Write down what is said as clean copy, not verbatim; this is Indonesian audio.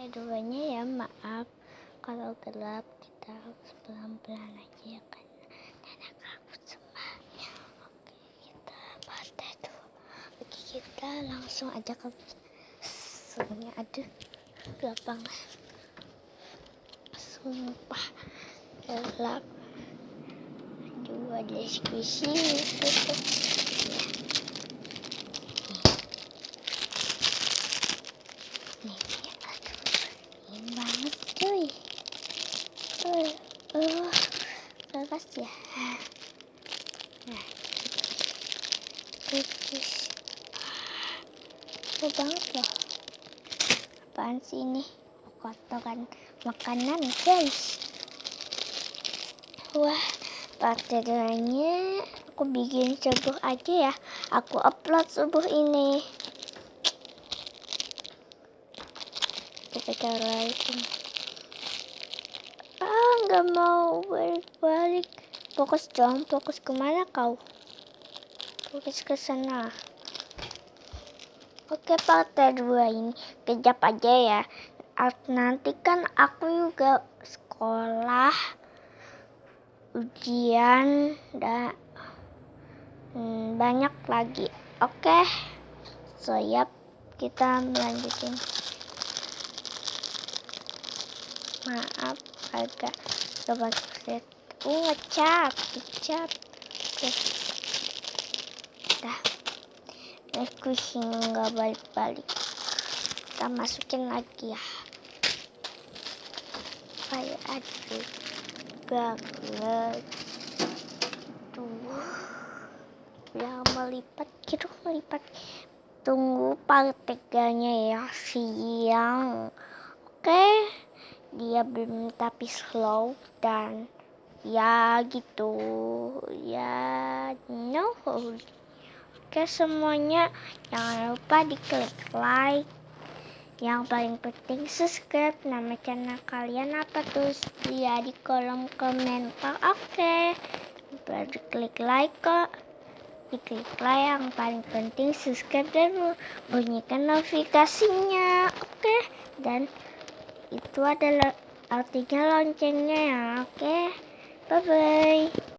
duanya ya, maaf kalau gelap, kita harus pelan-pelan aja ya kan, karena takut semuanya. Oke, kita partai dulu. Oke, kita langsung aja ke soalnya aduh gelap banget, sumpah gelap. Aduh, ada squishy gitu. Banget cuy. Keras ya. Nah, tipis. Banget loh. Apaan sih ini? Kotoran makanan guys. Wah, partainya aku bikin subuh aja ya. Aku upload subuh ini. Kita taruh lagi. Nggak mau balik-balik. Fokus dong, fokus kemana kau? Fokus ke sana. Oke, partai 2 ini kejap aja ya. Nanti kan aku juga sekolah, ujian, dan banyak lagi. Oke, siap, kita melanjutin. Maaf agak kebagusan. Ngecap. Oke. Dah. Squishy nggak balik-balik. Kita masukin lagi ya. Kayak aduh. Banget. Tuh. Yang melipat. Tunggu parteganya ya. Siang. Oke. Dia belum tapi slow dan ya gitu ya, no. Oke semuanya, jangan lupa diklik like, yang paling penting subscribe. Nama channel kalian apa tuh ya di kolom komentar. Oke, diklik like kok, diklik like, yang paling penting subscribe dan bunyikan notifikasinya. Oke, dan itu adalah artinya loncengnya ya. Oke, bye bye.